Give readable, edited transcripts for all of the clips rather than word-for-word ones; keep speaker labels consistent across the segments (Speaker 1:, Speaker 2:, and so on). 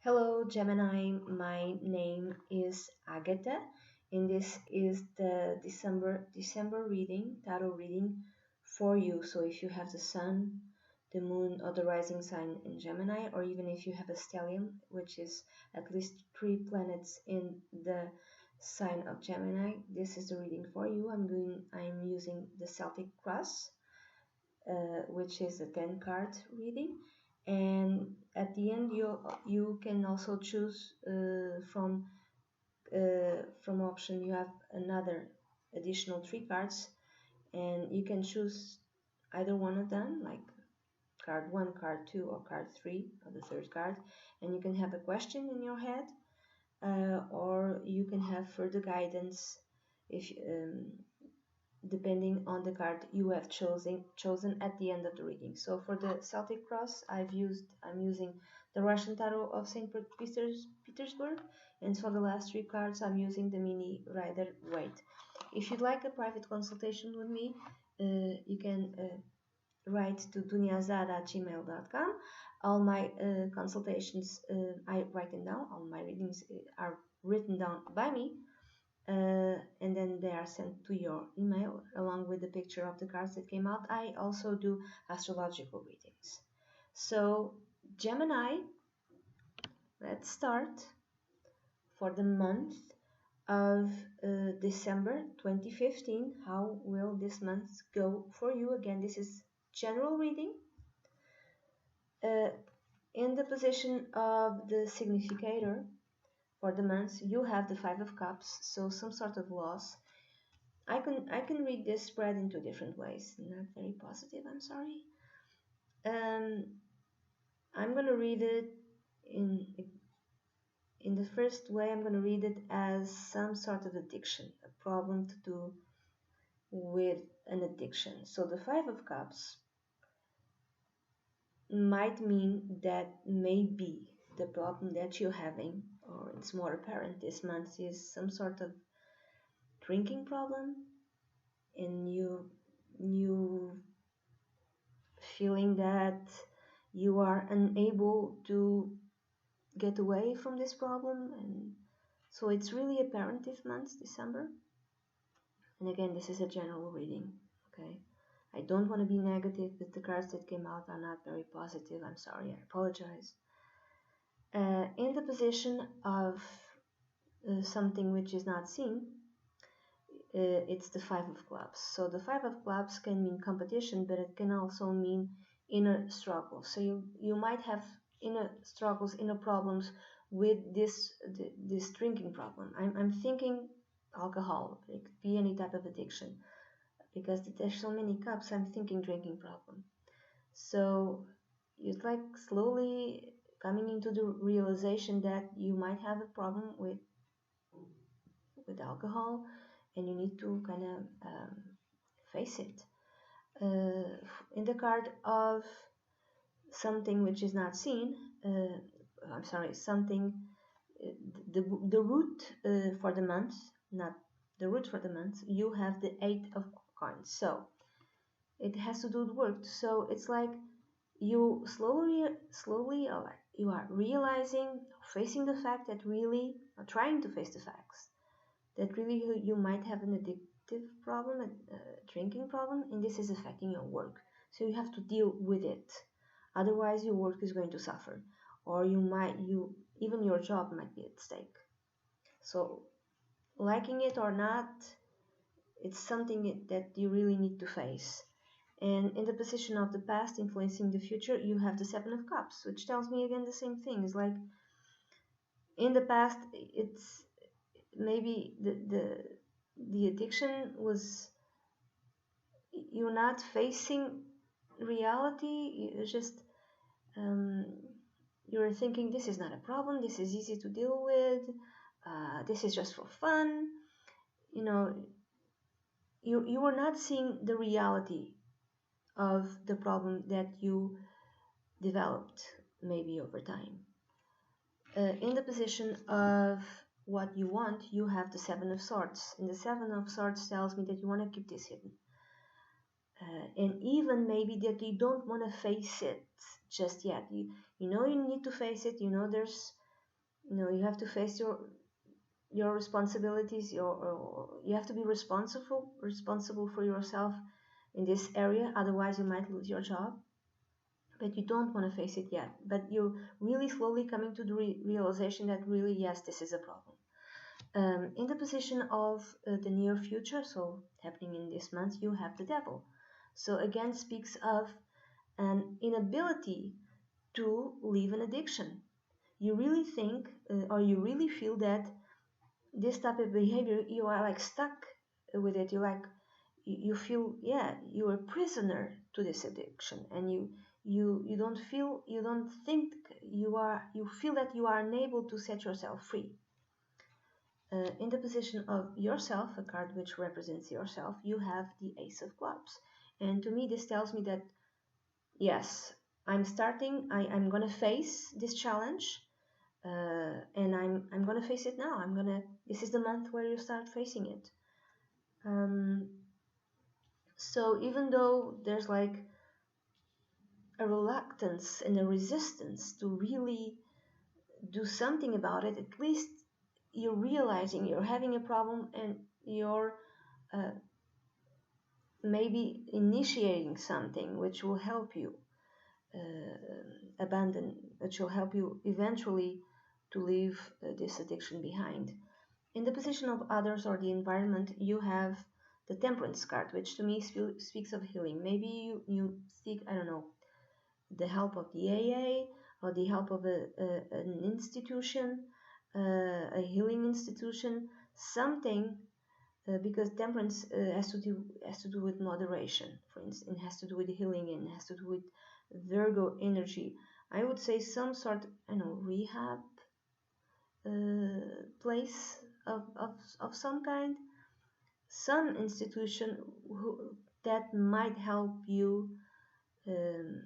Speaker 1: Hello, Gemini. My name is Agatha, and this is the December reading, tarot reading for you. So if you have the sun, the moon, or the rising sign in Gemini, or even if you have a stellium, which is at least three planets in the sign of Gemini, this is the reading for you. I'm using the Celtic Cross, which is a 10 card reading, and at the end you can also choose from option. You have another additional three cards, and you can choose either one of them, like card 1, card 2, or card 3, or the third card, and you can have a question in your head, or you can have further guidance if depending on the card you have chosen at the end of the reading. So for the Celtic Cross, I'm using the Russian Tarot of Petersburg, and for the last three cards I'm using the Mini Rider Waite. If you'd like a private consultation with me, you can write to duniazad@gmail.com. All my consultations, I write them down. All my readings are written down by me, and then they are sent to your email along with the picture of the cards that came out. I also do astrological readings. So, Gemini, let's start for the month of December 2015. How will this month go for you? Again, this is general reading. In the position of the significator for the month, you have the Five of Cups, so some sort of loss. I can read this spread in two different ways. Not very positive, I'm sorry. I'm gonna read it in the first way. I'm gonna read it as some sort of addiction, a problem to do with an addiction. So the Five of Cups might mean that maybe the problem that you're having, or it's more apparent this month, is some sort of drinking problem, and you feeling that you are unable to get away from this problem. And so it's really apparent this month, December. And again, this is a general reading, okay? I don't want to be negative, but the cards that came out are not very positive. I'm sorry, I apologize. In the position of something which is not seen, it's the Five of Clubs. So the Five of Clubs can mean competition, but it can also mean inner struggles. So you might have inner struggles, inner problems with this drinking problem. I'm thinking alcohol. It could be any type of addiction, because there's so many cups. I'm thinking drinking problem. So it's like slowly coming into the realization that you might have a problem with alcohol, and you need to kind of face it. In the card of something which is not seen, I'm sorry, something, the root for the month, not the root for the month, you have the Eight of Coins. So it has to do with work. So it's like you slowly you are realizing, facing the fact that really, or trying to face the facts that really you might have an addictive problem, a drinking problem, and this is affecting your work. So you have to deal with it. Otherwise, your work is going to suffer, or even your job might be at stake. So, liking it or not, it's something that you really need to face. And in the position of the past influencing the future, you have the Seven of Cups, which tells me again the same thing. It's like in the past, it's maybe the addiction was, you're not facing reality. You just you're thinking this is not a problem, this is easy to deal with, this is just for fun. You were not seeing the reality of the problem that you developed maybe over time. In the position of what you want, you have the Seven of Swords, and the Seven of Swords tells me that you want to keep this hidden, and even maybe that you don't want to face it just yet. You know you need to face it. There's you have to face your responsibilities. You have to be responsible for yourself in this area. Otherwise, you might lose your job. But you don't want to face it yet. But you're really slowly coming to the realization that really, yes, this is a problem. In the position of the near future, so happening in this month, you have the devil. So again, speaks of an inability to leave an addiction. You really think, or you really feel that this type of behavior, you are like stuck with it. You feel, yeah, you're a prisoner to this addiction, and you don't feel, you don't think you feel that you are unable to set yourself free. In the position of yourself, a card which represents yourself, you have the Ace of Clubs. And to me, this tells me that, yes, I'm going to face this challenge, and I'm going to face it now. This is the month where you start facing it. Um, so even though there's like a reluctance and a resistance to really do something about it, at least you're realizing you're having a problem, and you're uh, maybe initiating something which will help you which will help you eventually to leave this addiction behind. In the position of others or the environment, you have the Temperance card, which to me speaks of healing. Maybe you seek, I don't know, the help of the AA, or the help of an institution, a healing institution, something, because temperance has to do with moderation. For instance, it has to do with healing, and it has to do with Virgo energy. I would say some sort, I know, rehab place of some kind, some institution that might help you um,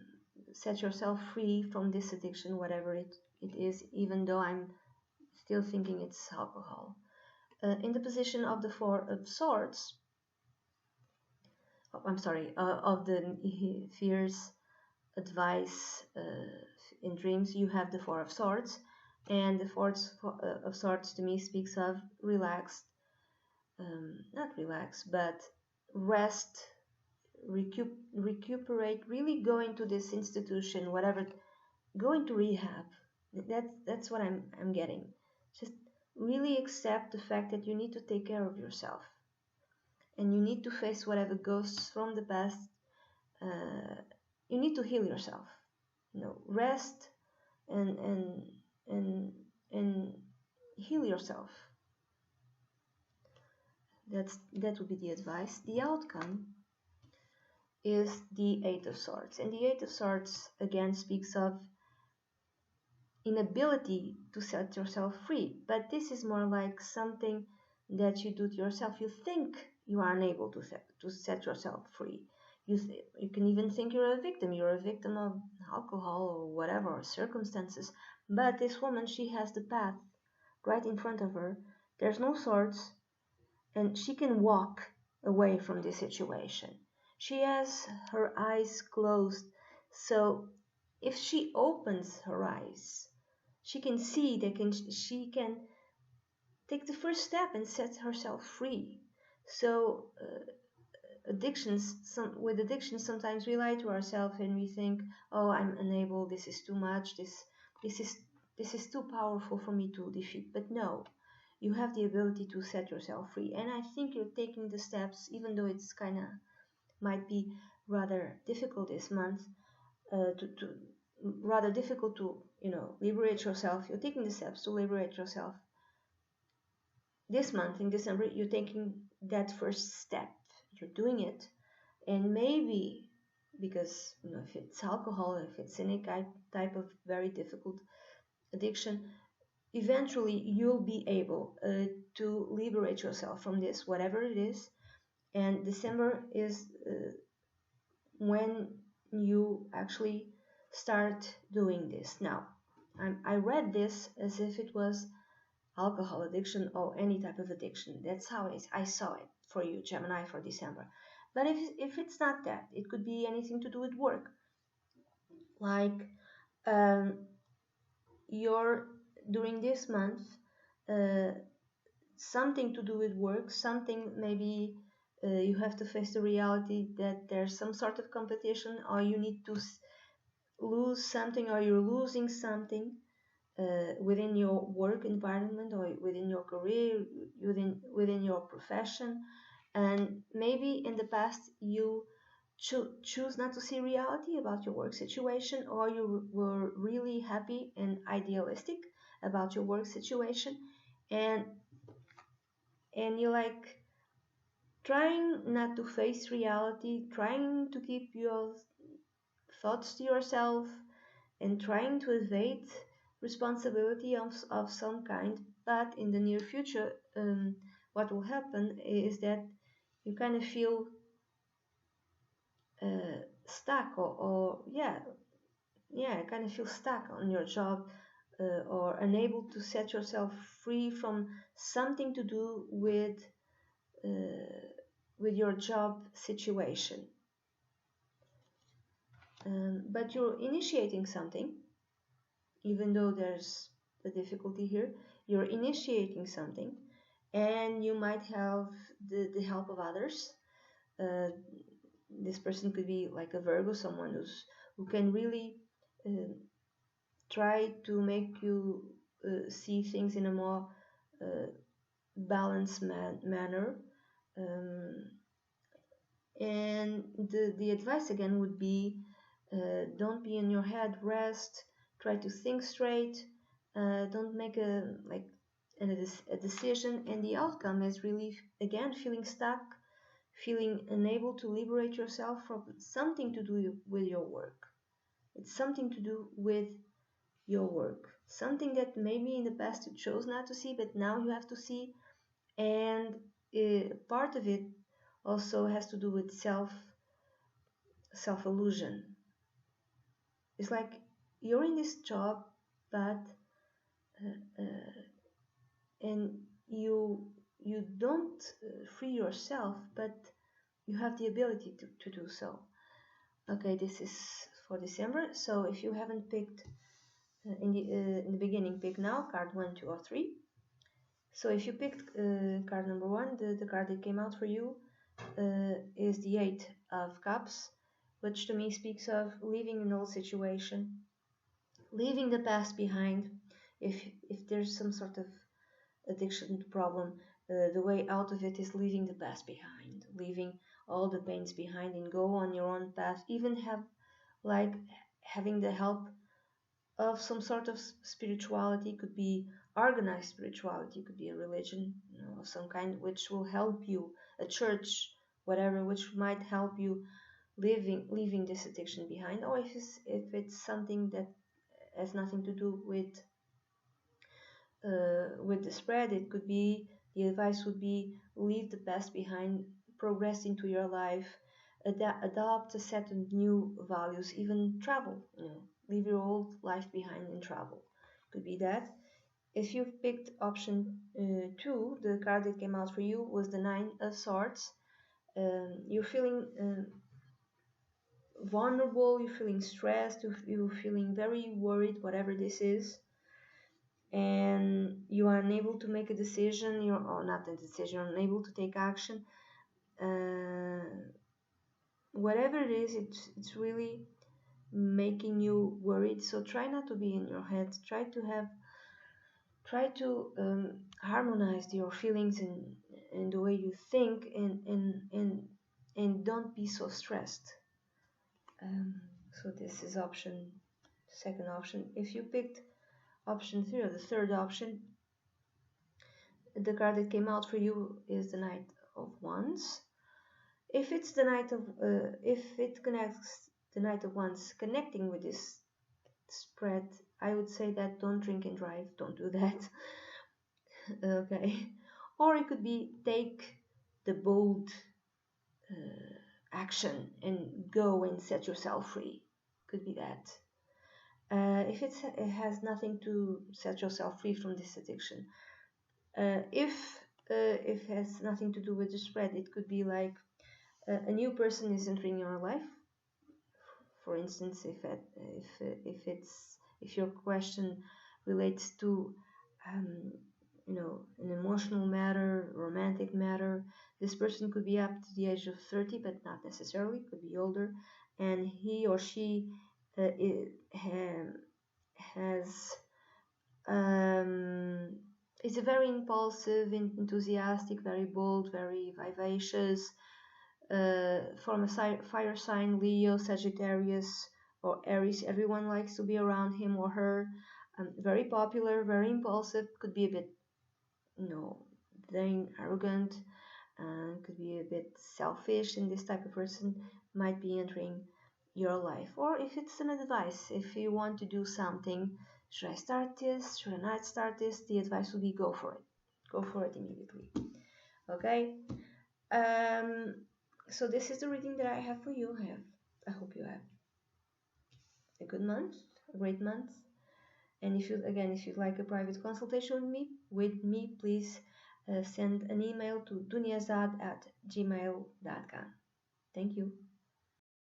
Speaker 1: set yourself free from this addiction, whatever it is, even though I'm still thinking it's alcohol. In the position of the Four of Swords, I'm sorry, of the fears, advice in dreams, you have the Four of Swords. And the Four of Swords to me speaks of relaxed, not relax, but rest, recuperate, really going to this institution, whatever, going to rehab. That's what I'm getting. Just really accept the fact that you need to take care of yourself, and you need to face whatever ghosts from the past. Uh, you need to heal yourself. Rest and and heal yourself. That would be the advice. The outcome is the Eight of Swords, and the Eight of Swords again speaks of inability to set yourself free, but this is more like something that you do to yourself. You think you are unable to set yourself free. You can even think you're a victim of alcohol or whatever circumstances, but this woman, she has the path right in front of her. There's no swords, and she can walk away from this situation. She has her eyes closed, so if she opens her eyes, she can see she can take the first step and set herself free. So with addiction, sometimes we lie to ourselves and we think, oh, I'm unable, this is too much, this is too powerful for me to defeat. But no, you have the ability to set yourself free, and I think you're taking the steps, even though it's kind of might be rather difficult this month, to rather difficult to liberate yourself. You're taking the steps to liberate yourself this month. In December, you're taking that first step, you're doing it. And maybe because if it's alcohol, if it's any type of very difficult addiction, eventually you'll be able to liberate yourself from this, whatever it is. And December is when you actually start doing this. Now, I read this as if it was alcohol addiction or any type of addiction. That's how I saw it for you, Gemini, for December. But if it's not that, it could be anything to do with work. Like you're during this month, uh, something to do with work, something maybe you have to face the reality that there's some sort of competition, or you need to lose something, or you're losing something within your work environment or within your career, within your profession. And maybe in the past you choose not to see reality about your work situation, or you were really happy and idealistic about your work situation, and you like trying not to face reality, trying to keep your thoughts to yourself, and trying to evade responsibility of some kind. But in the near future, what will happen is that you kind of feel stuck, or yeah, kind of feel stuck on your job, or unable to set yourself free from something to do with your job situation. But you're initiating something, even though there's a difficulty here. You're initiating something, and you might have the help of others. Uh, this person could be like a Virgo, someone who can really uh, try to make you see things in a more uh, balanced manner. Um, and the advice again would be, don't be in your head, rest, try to think straight, don't make a decision, and the outcome is really again feeling stuck, feeling unable to liberate yourself from something to do with your work. It's something to do with your work, something that maybe in the past you chose not to see, but now you have to see. And part of it also has to do with self illusion. It's like you're in this job, but and you don't free yourself, but you have the ability to do so. Okay, this is for December. So if you haven't picked in the beginning, pick now card 1, 2, or 3. So if you picked card number 1, the card that came out for you is the 8 of Cups, which to me speaks of leaving an old situation, leaving the past behind. If there's some sort of addiction problem, the way out of it is leaving the past behind, leaving all the pains behind, and go on your own path. Even have like having the help of some sort of spirituality. Could be organized spirituality, could be a religion, of some kind, which will help you, a church, whatever, which might help you leaving this addiction behind. Or if it's something that has nothing to do with the spread, it could be, the advice would be, leave the past behind, progress into your life, adopt a set of new values, even travel, leave your old life behind and travel. Could be that. If you've picked option 2, the card that came out for you was the 9 of Swords. You're feeling vulnerable, you're feeling stressed, you're feeling very worried, whatever this is, and you are unable to make a decision, or not a decision, you're unable to take action. Whatever it is, it's really making you worried. So try not to be in your head. Try to harmonize your feelings and the way you think, and don't be so stressed. So this is second option. If you picked option 3, or the third option, the card that came out for you is the Knight of Wands. If it's the Knight of, if it connects, the Knight of Wands connecting with this spread, I would say that don't drink and drive, don't do that. Okay. Or it could be take the bold action and go and set yourself free. Could be that. If it has nothing to set yourself free from this addiction, if it has nothing to do with the spread, it could be like a new person is entering your life. For instance, if your question relates to an emotional matter, romantic matter. This person could be up to the age of 30, but not necessarily, could be older, and he or she has um, is a very impulsive, enthusiastic, very bold, very vivacious, from a fire sign, Leo, Sagittarius, or Aries. Everyone likes to be around him or her. Very popular, very impulsive, could be a bit, vain, arrogant, could be a bit selfish, and this type of person might be entering your life. Or if it's an advice, if you want to do something, should I start this? Should I not start this? The advice would be go for it. Go for it immediately. Okay? Um, so this is the reading that I have for you. I hope you have a good month, a great month. And if you'd like a private consultation with me, please send an email to duniazad@gmail.com. Thank you.